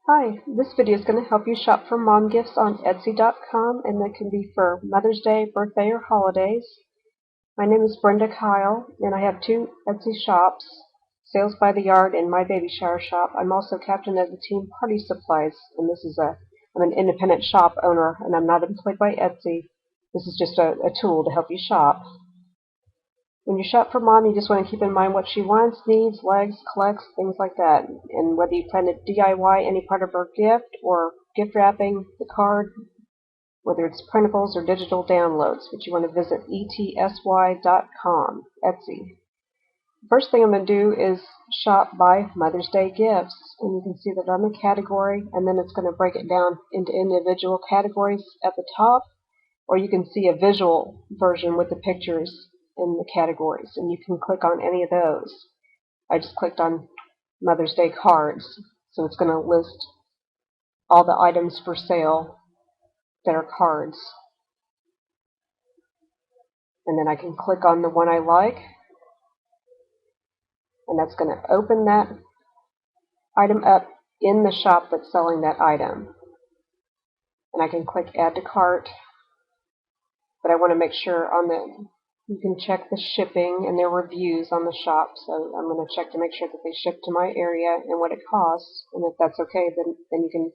Hi, this video is going to help you shop for mom gifts on Etsy.com, and that can be for Mother's Day, birthday, or holidays. My name is Brenda Kyle, and I have two Etsy shops, Sales by the Yard and My Baby Shower Shop. I'm also captain of the team Party Supplies, and I'm an independent shop owner, and I'm not employed by Etsy. This is just a tool to help you shop. When you shop for mom, you just want to keep in mind what she wants, needs, likes, collects, things like that. And whether you plan to DIY any part of her gift or gift wrapping the card, whether it's printables or digital downloads, but you want to visit etsy.com, Etsy. First thing I'm going to do is shop by Mother's Day gifts. And you can see that I'm a category, and then it's going to break it down into individual categories at the top, or you can see a visual version with the pictures in the categories, and you can click on any of those. I just clicked on Mother's Day cards, so it's going to list all the items for sale that are cards. And then I can click on the one I like, and that's going to open that item up in the shop that's selling that item. And I can click Add to Cart, but I want to make sure you can check the shipping and their reviews on the shop, so I'm going to check to make sure that they ship to my area and what it costs, and if that's okay, then you can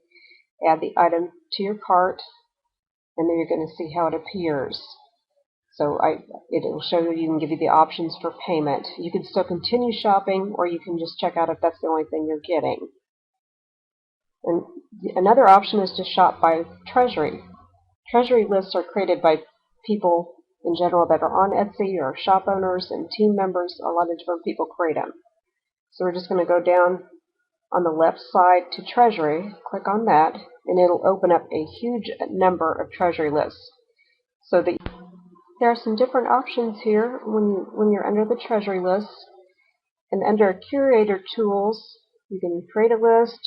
add the item to your cart, and then you're going to see how it appears. So it'll show you can give you the options for payment. You can still continue shopping, or you can just check out if that's the only thing you're getting. And another option is to shop by Treasury. Treasury lists are created by people in general that are on Etsy, or shop owners and team members. A lot of different people create them. So we're just going to go down on the left side to Treasury, click on that, and it'll open up a huge number of Treasury lists. So there are some different options here when you're under the Treasury lists. And under Curator Tools, you can create a list,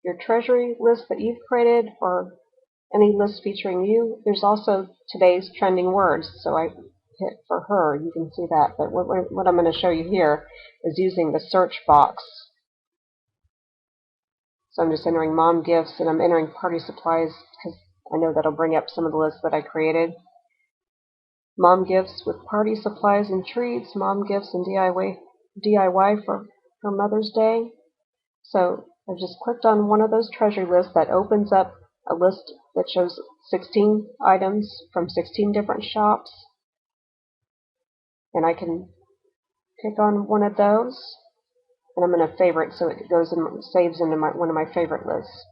your Treasury list that you've created, or any list featuring you. There's also today's trending words, so I hit for her. You can see that. But what I'm going to show you here is using the search box. So I'm just entering mom gifts, and I'm entering party supplies because I know that'll bring up some of the lists that I created. Mom gifts with party supplies and treats, mom gifts and DIY for Mother's Day. So I've just clicked on one of those treasury lists that opens up a list that shows 16 items from 16 different shops. And I can click on one of those, and I'm going to favorite, so it goes and saves into one of my favorite lists.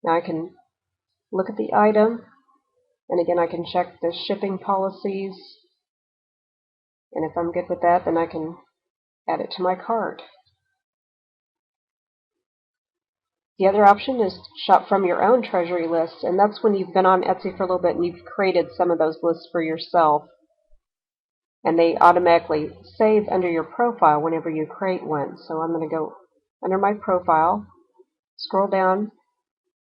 Now I can look at the item, and again I can check the shipping policies, and if I'm good with that, then I can add it to my cart. The other option is shop from your own treasury list, and that's when you've been on Etsy for a little bit and you've created some of those lists for yourself, and they automatically save under your profile whenever you create one. So I'm going to go under my profile, scroll down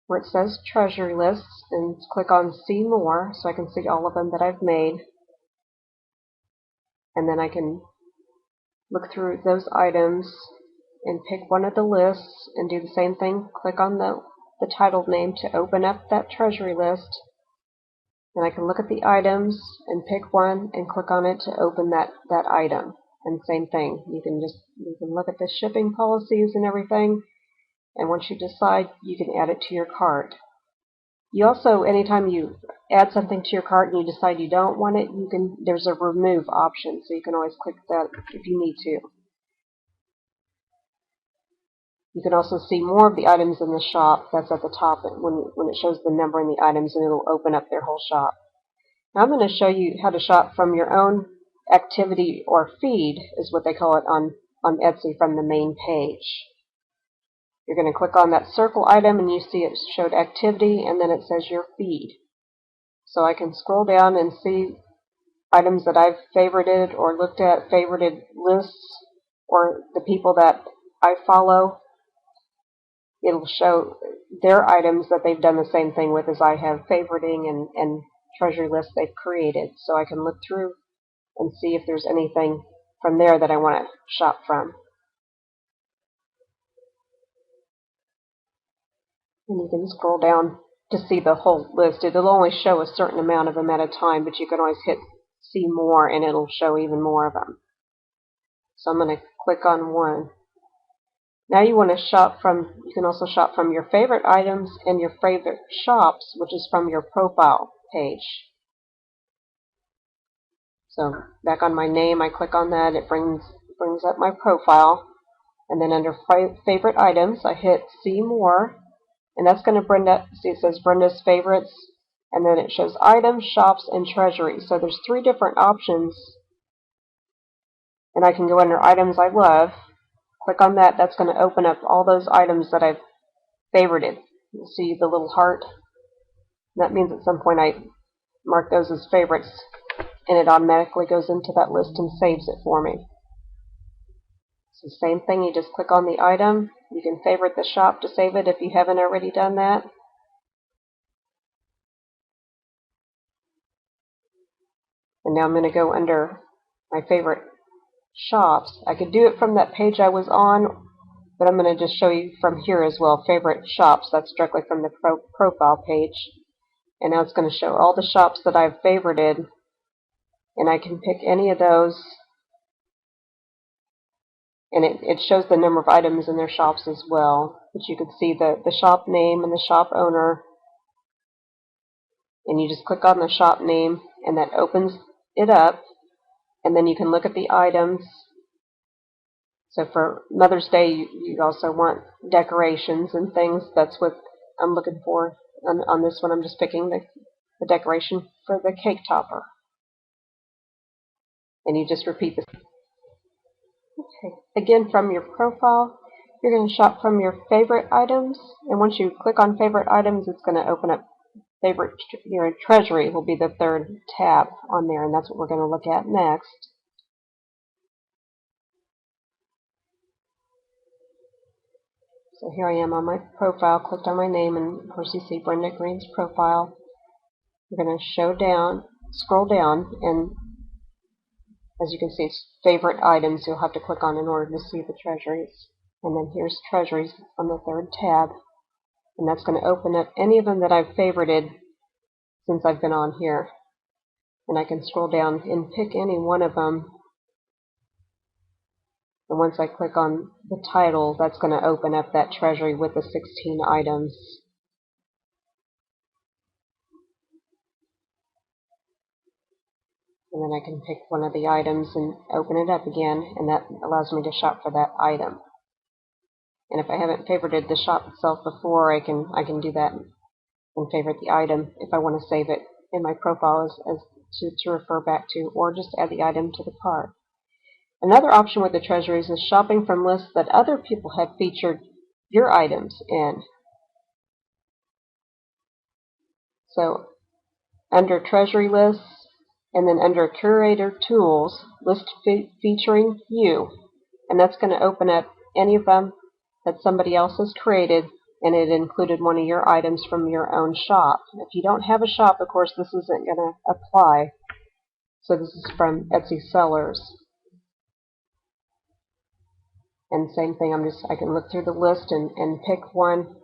where it says Treasury Lists, and click on See More so I can see all of them that I've made. And then I can look through those items and pick one of the lists and do the same thing. Click on the title name to open up that treasury list. Then I can look at the items and pick one and click on it to open that item. And same thing, you can look at the shipping policies and everything, and once you decide, you can add it to your cart. You also, anytime you add something to your cart and you decide you don't want it, there's a remove option, so you can always click that if you need to. You can also see more of the items in the shop. That's at the top when it shows the number in the items, and it'll open up their whole shop. Now I'm going to show you how to shop from your own activity or feed, is what they call it on Etsy, from the main page. You're going to click on that circle item, and you see it showed activity, and then it says your feed. So I can scroll down and see items that I've favorited or looked at, favorited lists, or the people that I follow. It'll show their items that they've done the same thing with as I have, favoriting and treasury lists they've created. So I can look through and see if there's anything from there that I want to shop from. And you can scroll down to see the whole list. It'll only show a certain amount of them at a time, but you can always hit see more and it'll show even more of them. So I'm going to click on one. Now you want to you can also shop from your favorite items and your favorite shops, which is from your profile page. So back on my name, I click on that, it brings up my profile, and then under favorite items, I hit see more, and that's going to bring up, see it says Brenda's favorites, and then it shows items, shops, and treasury. So there's 3 different options, and I can go under items I love, click on that, that's going to open up all those items that I've favorited. You see the little heart? That means at some point I mark those as favorites, and it automatically goes into that list and saves it for me. It's the same thing, you just click on the item. You can favorite the shop to save it if you haven't already done that. And now I'm going to go under my favorite shops. I could do it from that page I was on, but I'm going to just show you from here as well. Favorite shops, that's directly from the profile page. And now it's going to show all the shops that I've favorited, and I can pick any of those, and it shows the number of items in their shops as well. But you can see the shop name and the shop owner, and you just click on the shop name and that opens it up, and then you can look at the items. So for Mother's Day you also want decorations and things. That's what I'm looking for. On this one I'm just picking the decoration for the cake topper. And you just repeat this. Okay. Again, from your profile, you're going to shop from your favorite items, and once you click on favorite items, it's going to open up favorite. Your treasury will be the 3rd tab on there, and that's what we're going to look at next. So here I am on my profile, clicked on my name, and of course you see Brenda Green's profile. We're going to scroll down, and as you can see, it's favorite items you'll have to click on in order to see the treasuries. And then here's treasuries on the 3rd tab. And that's going to open up any of them that I've favorited since I've been on here. And I can scroll down and pick any one of them. And once I click on the title, that's going to open up that treasury with the 16 items. And then I can pick one of the items and open it up again, and that allows me to shop for that item. And if I haven't favorited the shop itself before, I can do that and favorite the item if I want to save it in my profile to refer back to, or just add the item to the cart. Another option with the treasuries is shopping from lists that other people have featured your items in. So under Treasury Lists, and then under Curator Tools, List Featuring You, and that's going to open up any of them that somebody else has created, and it included one of your items from your own shop. If you don't have a shop, of course, this isn't going to apply. So this is from Etsy sellers. And same thing, I can look through the list and pick one,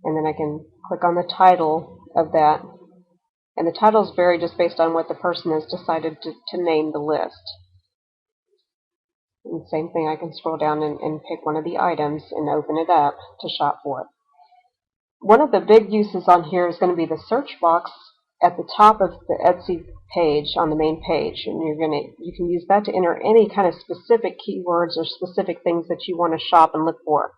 and then I can click on the title of that. And the titles vary just based on what the person has decided to name the list. And same thing, I can scroll down and pick one of the items and open it up to shop for it. One of the big uses on here is going to be the search box at the top of the Etsy page on the main page, and you can use that to enter any kind of specific keywords or specific things that you want to shop and look for.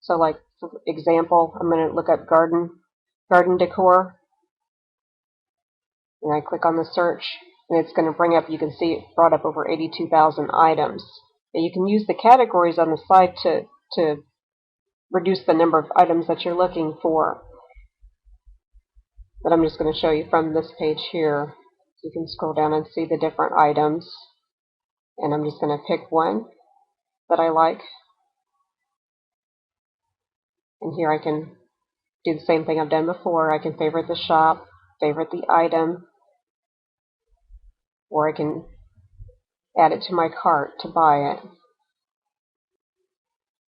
So, like for example, I'm going to look up garden decor, and I click on the search, and it's going to bring up. You can see it brought up over 82,000 items. And you can use the categories on the side to reduce the number of items that you're looking for. But I'm just going to show you from this page here. You can scroll down and see the different items. And I'm just going to pick one that I like. And here I can do the same thing I've done before. I can favorite the shop, favorite the item, or I can add it to my cart to buy it.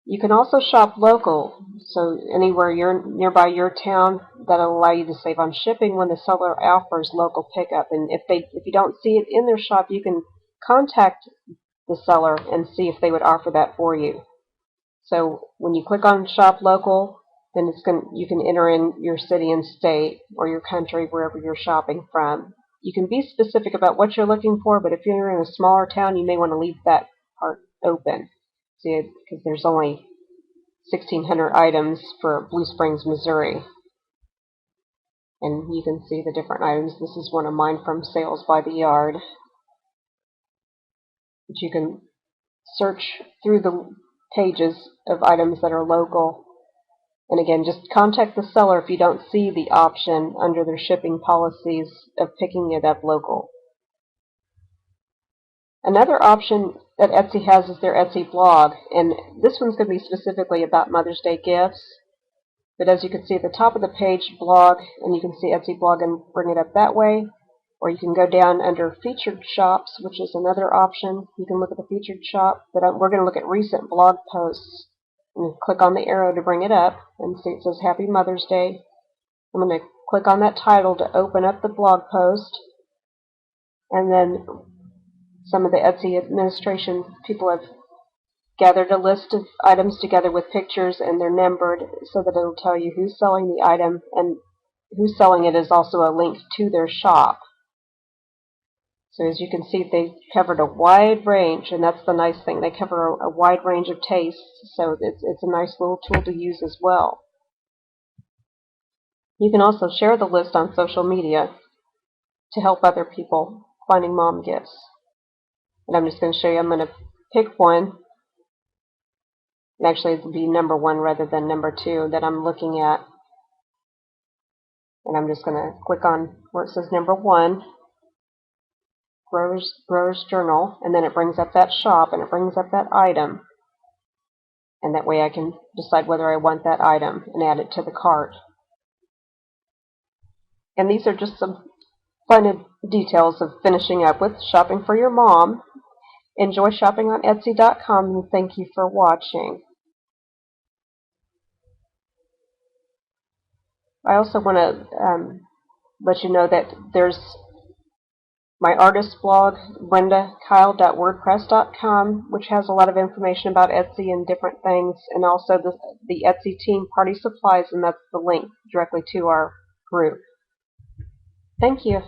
You can also shop local, so anywhere you're nearby your town, that'll allow you to save on shipping when the seller offers local pickup. And if you don't see it in their shop, you can contact the seller and see if they would offer that for you. So when you click on Shop Local, then you can enter in your city and state or your country, wherever you're shopping from. You can be specific about what you're looking for, but if you're in a smaller town, you may want to leave that part open. See, because there's only 1,600 items for Blue Springs, Missouri. And you can see the different items. This is one of mine from Sales by the Yard. But you can search through the pages of items that are local. And again, just contact the seller if you don't see the option under their shipping policies of picking it up local. Another option that Etsy has is their Etsy blog, and this one's going to be specifically about Mother's Day gifts. But as you can see at the top of the page, blog, and you can see Etsy blog and bring it up that way. Or you can go down under featured shops, which is another option. You can look at the featured shop, but we're going to look at recent blog posts. And click on the arrow to bring it up, and see it says Happy Mother's Day. I'm going to click on that title to open up the blog post, and then some of the Etsy administration people have gathered a list of items together with pictures, and they're numbered so that it'll tell you who's selling the item, and who's selling it is also a link to their shop. So as you can see, they've covered a wide range, and that's the nice thing. They cover a wide range of tastes, so it's a nice little tool to use as well. You can also share the list on social media to help other people finding mom gifts. And I'm just going to show you, I'm going to pick one. And actually, it'll be number 1 rather than number 2 that I'm looking at. And I'm just going to click on where it says number 1. Growers Journal, and then it brings up that shop and it brings up that item, and that way I can decide whether I want that item and add it to the cart. And these are just some fun details of finishing up with shopping for your mom. Enjoy shopping on Etsy.com, and thank you for watching. I also want to let you know that there's my artist blog, brendakyle.wordpress.com, which has a lot of information about Etsy and different things, and also the Etsy team Party Supplies, and that's the link directly to our group. Thank you.